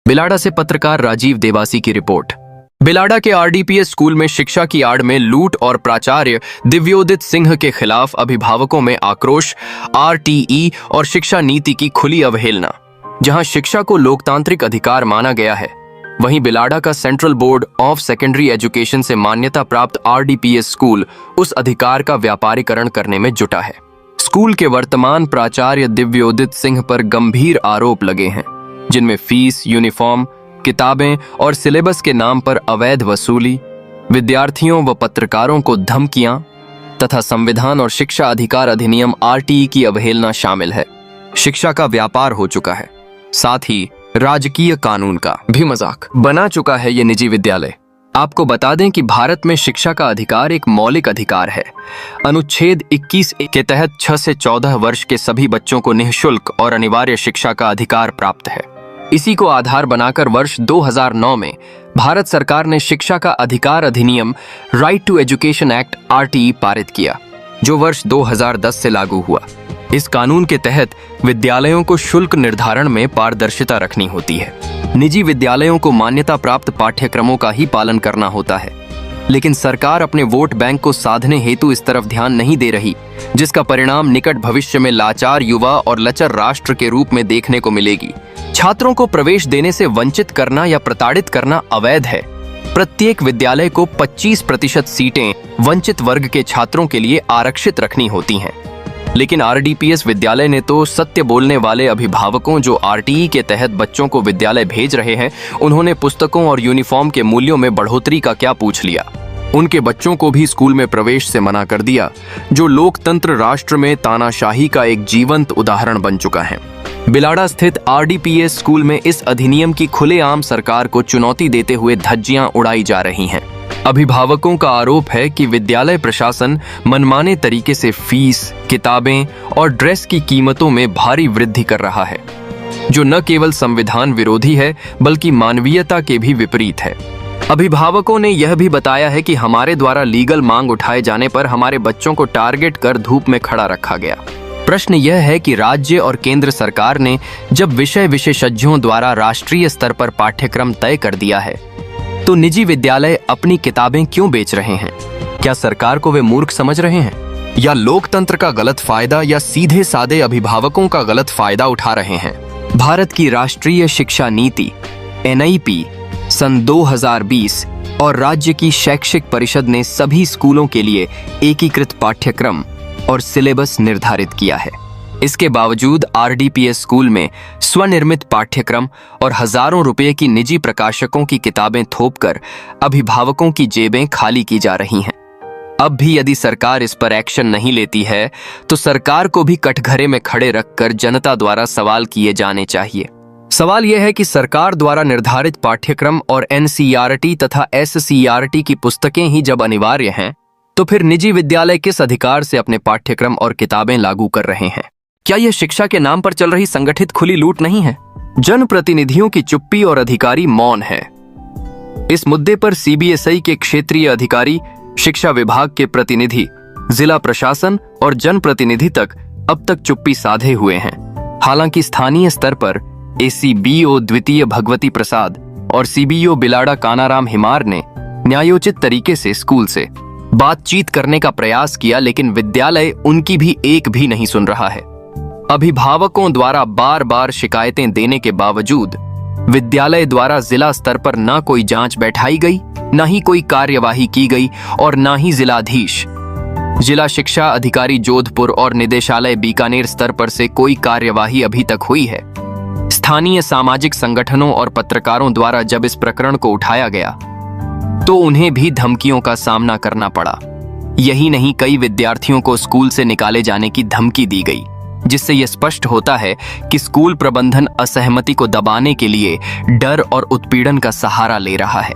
बिलाड़ा से पत्रकार राजीव देवासी की रिपोर्ट। बिलाड़ा के आरडीपीएस स्कूल में शिक्षा की आड़ में लूट और प्राचार्य दिव्योदित सिंह के खिलाफ अभिभावकों में आक्रोश, आरटीई और शिक्षा नीति की खुली अवहेलना। जहां शिक्षा को लोकतांत्रिक अधिकार माना गया है, वहीं बिलाड़ा का central board of secondary education से मान्यता प्राप्त आरडीपीएस स्कूल उस अधिकार का व्यापारीकरण करने में जुटा है। स्कूल के वर्तमान प्राचार्य दिव्योदित सिंह पर गंभीर आरोप लगे हैं, जिनमें फीस, यूनिफॉर्म, किताबें और सिलेबस के नाम पर अवैध वसूली, विद्यार्थियों व पत्रकारों को धमकियां तथा संविधान और शिक्षा अधिकार अधिनियम आरटीई की अवहेलना शामिल है। शिक्षा का व्यापार हो चुका है, साथ ही राजकीय कानून का भी मजाक बना चुका है ये निजी विद्यालय। आपको बता दें कि भारत में शिक्षा का अधिकार एक मौलिक अधिकार है। अनुच्छेद 21 के तहत 6 से 14 वर्ष के सभी बच्चों को निःशुल्क और अनिवार्य शिक्षा का अधिकार प्राप्त है। इसी को आधार बनाकर वर्ष 2009 में भारत सरकार ने शिक्षा का अधिकार अधिनियम right to education act RTE पारित किया, जो वर्ष 2010 से लागू हुआ। इस कानून के तहत विद्यालयों को शुल्क निर्धारण में पारदर्शिता रखनी होती है। निजी विद्यालयों को मान्यता प्राप्त पाठ्यक्रमों का ही पालन करना होता है, लेकिन सरकार अपने वोट बैंक को साधने हेतु इस तरफ ध्यान नहीं दे रही, जिसका परिणाम निकट भविष्य में लाचार युवा और लचर राष्ट्र के रूप में देखने को मिलेगी। छात्रों को प्रवेश देने से वंचित करना या प्रताड़ित करना अवैध है। प्रत्येक विद्यालय को 25% सीटें वंचित वर्ग के छात्रों के लिए आरक्षित रखनी होती हैं। लेकिन आरडीपीएस विद्यालय ने तो सत्य बोलने वाले अभिभावकों जो आरटीई के तहत बच्चों को विद्यालय भेज रहे हैं, उन्होंने पुस्तकों और यूनिफॉर्म के मूल्यों में बढ़ोतरी का क्या पूछ लिया। उनके बच्चों को भी स्कूल में प्रवेश से मना कर दिया, जो लोकतंत्र राष्ट्र में तानाशाही का एक जीवंत उदाहरण बन चुका है। बिलाड़ा स्थित आरडीपीएस स्कूल में इस अधिनियम की खुलेआम सरकार को चुनौती देते हुए धज्जियां उड़ाई जा रही हैं। अभिभावकों का आरोप है कि विद्यालय प्रशासन मनमाने तरीके से फीस, किताबें और ड्रेस की कीमतों में भारी वृद्धि कर रहा है, जो न केवल संविधान विरोधी है बल्कि मानवीयता के भी विपरीत है। अभिभावकों ने यह भी बताया है कि हमारे द्वारा लीगल मांग उठाए जाने पर हमारे बच्चों को टारगेट कर धूप में खड़ा रखा गया। प्रश्न यह है कि राज्य और केंद्र सरकार ने जब विषय विशेषज्ञों द्वारा राष्ट्रीय स्तर पर पाठ्यक्रम तय कर दिया है, तो निजी विद्यालय अपनी किताबें क्यों बेच रहे हैं? क्या सरकार को वे मूर्ख समझ रहे हैं, या लोकतंत्र का गलत फायदा, या सीधे साधे अभिभावकों का गलत फायदा उठा रहे हैं? भारत की राष्ट्रीय शिक्षा नीति एनईपी सन 2020 और राज्य की शैक्षिक परिषद ने सभी स्कूलों के लिए एकीकृत पाठ्यक्रम और सिलेबस निर्धारित किया है। इसके बावजूद आरडीपीएस स्कूल में स्वनिर्मित पाठ्यक्रम और हजारों रुपए की निजी प्रकाशकों की किताबें थोपकर अभिभावकों की जेबें खाली की जा रही हैं। अब भी यदि सरकार इस पर एक्शन नहीं लेती है, तो सरकार को भी कटघरे में खड़े रखकर जनता द्वारा सवाल किए जाने चाहिए। सवाल यह है कि सरकार द्वारा निर्धारित पाठ्यक्रम और एनसीईआरटी तथा एससीईआरटी की पुस्तकें ही जब अनिवार्य हैं, तो फिर निजी विद्यालय किस अधिकार से अपने पाठ्यक्रम और किताबें लागू कर रहे हैं? क्या यह शिक्षा के नाम पर चल रही संगठित खुली लूट नहीं है? जनप्रतिनिधियों की चुप्पी और अधिकारी मौन है। इस मुद्दे पर सीबीएसई के क्षेत्रीय अधिकारी, शिक्षा विभाग के प्रतिनिधि, जिला प्रशासन और जनप्रतिनिधि तक अब तक चुप्पी साधे हुए हैं। हालांकि स्थानीय स्तर पर एसीबीओ द्वितीय भगवती प्रसाद और सीबीओ बिलाड़ा कानाराम हिमार ने न्यायोचित तरीके से स्कूल से बातचीत करने का प्रयास किया, लेकिन विद्यालय उनकी भी एक भी नहीं सुन रहा है। अभिभावकों द्वारा बार बार शिकायतें देने के बावजूद विद्यालय द्वारा जिला स्तर पर न कोई जांच बैठाई गई, न ही कोई कार्यवाही की गई और न ही जिलाधीश, जिला शिक्षा अधिकारी जोधपुर और निदेशालय बीकानेर स्तर पर से कोई कार्यवाही अभी तक हुई है। स्थानीय सामाजिक संगठनों और पत्रकारों द्वारा जब इस प्रकरण को उठाया गया, तो उन्हें भी धमकियों का सामना करना पड़ा। यही नहीं, कई विद्यार्थियों को स्कूल से निकाले जाने की धमकी दी गई, जिससे यह स्पष्ट होता है कि स्कूल प्रबंधन असहमति को दबाने के लिए डर और उत्पीड़न का सहारा ले रहा है।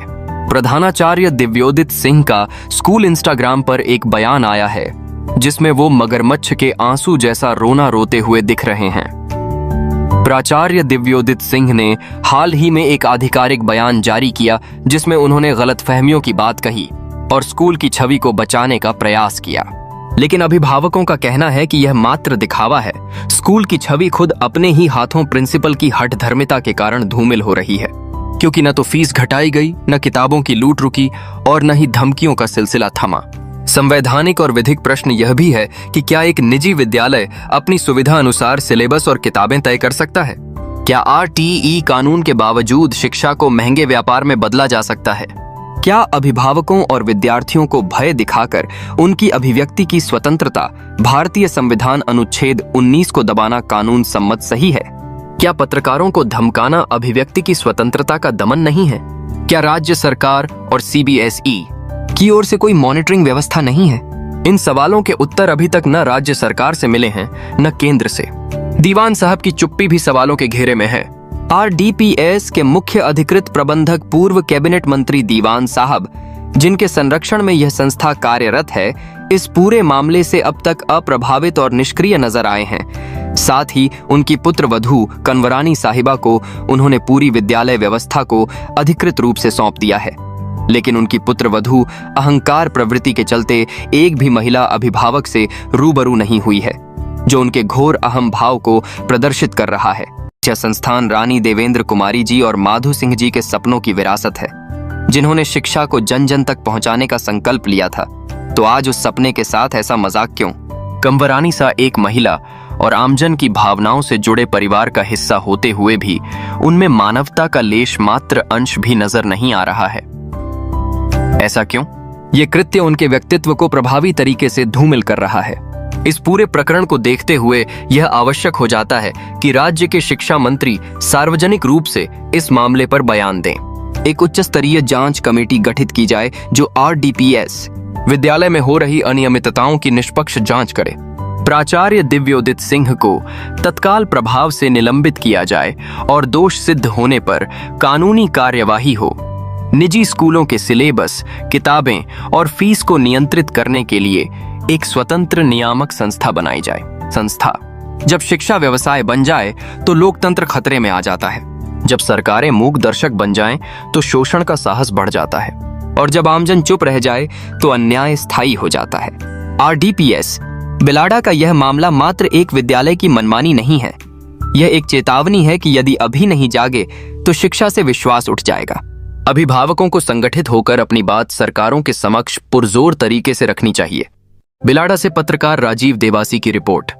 प्रधानाचार्य दिव्योदित सिंह का स्कूल इंस्टाग्राम पर एक बयान आया है, जिसमें वो मगरमच्छ के आंसू जैसा रोना रोते हुए दिख रहे हैं। प्राचार्य दिव्योदित सिंह ने हाल ही में एक आधिकारिक बयान जारी किया, जिसमें उन्होंने गलतफहमियों की बात कही और स्कूल की छवि को बचाने का प्रयास किया। लेकिन अभिभावकों का कहना है कि यह मात्र दिखावा है। स्कूल की छवि खुद अपने ही हाथों प्रिंसिपल की हठधर्मिता के कारण धूमिल हो रही है। क्योंकि न तो फीस घटाई गई, न किताबों की लूट रुकी और न ही धमकियों का सिलसिला थमा। संवैधानिक और विधिक प्रश्न यह भी है कि क्या एक निजी विद्यालय अपनी सुविधा अनुसार सिलेबस और किताबें तय कर सकता है? क्या RTE कानून के बावजूद शिक्षा को महंगे व्यापार में बदला जा सकता है? क्या अभिभावकों और विद्यार्थियों को भय दिखाकर उनकी अभिव्यक्ति की स्वतंत्रता भारतीय संविधान अनुच्छेद 19 को दबाना कानून सम्मत सही है? क्या पत्रकारों को धमकाना अभिव्यक्ति की स्वतंत्रता का दमन नहीं है? क्या राज्य सरकार और CBSE की ओर से कोई मॉनिटरिंग व्यवस्था नहीं है? इन सवालों के उत्तर अभी तक न राज्य सरकार से मिले हैं न केंद्र से। दीवान साहब की चुप्पी भी सवालों के घेरे में है। RDPS के मुख्य अधिकृत प्रबंधक पूर्व कैबिनेट मंत्री दीवान साहब, जिनके संरक्षण में यह संस्था कार्यरत है, इस पूरे मामले से अब तक अप्रभावित और निष्क्रिय नजर आए हैं। साथ ही उनकी पुत्र वधू कंवरानी साहिबा को उन्होंने पूरी विद्यालय व्यवस्था को अधिकृत रूप से सौंप दिया है। लेकिन उनकी पुत्र वधू अहंकार प्रवृत्ति के चलते एक भी महिला अभिभावक से रूबरू नहीं हुई है, जो उनके घोर अहम भाव को प्रदर्शित कर रहा है। यह संस्थान रानी देवेंद्र कुमारी जी और माधु सिंह जी के सपनों की विरासत है, जिन्होंने शिक्षा को जन जन तक पहुंचाने का संकल्प लिया था। तो आज उस सपने के साथ ऐसा मजाक क्यों? कंवरानी सा एक महिला और आमजन की भावनाओं से जुड़े परिवार का हिस्सा होते हुए भी उनमें मानवता का लेश मात्र अंश भी नजर नहीं आ रहा है। ऐसा क्यों? ये कृत्य उनके व्यक्तित्व को प्रभावी तरीके से धूमिल कर रहा है। इस पूरे प्रकरण को देखते हुए यह आवश्यक हो जाता है कि राज्य के शिक्षा मंत्री सार्वजनिक रूप से इस मामले पर बयान दें। एक उच्च स्तरीय जांच कमेटी गठित की जाए जो RDPS विद्यालय में हो रही अनियमितताओं की निष्पक्ष जांच करे। प्राचार्य दिव्योदित सिंह को तत्काल प्रभाव से निलंबित किया जाए और दोष सिद्ध होने पर कानूनी कार्यवाही हो। निजी स्कूलों के सिलेबस, किताबें और फीस को नियंत्रित करने के लिए एक स्वतंत्र नियामक संस्था बनाई जाए। संस्था जब शिक्षा व्यवसाय बन जाए तो लोकतंत्र खतरे में आ जाता है। जब सरकारें मूक दर्शक बन जाएं तो शोषण का साहस बढ़ जाता है, और जब आमजन चुप रह जाए तो अन्याय स्थायी हो जाता है। RDPS बिलाड़ा का यह मामला मात्र एक विद्यालय की मनमानी नहीं है। यह एक चेतावनी है कि यदि अभी नहीं जागे तो शिक्षा से विश्वास उठ जाएगा। अभिभावकों को संगठित होकर अपनी बात सरकारों के समक्ष पुरजोर तरीके से रखनी चाहिए। बिलाड़ा से पत्रकार राजीव देवासी की रिपोर्ट।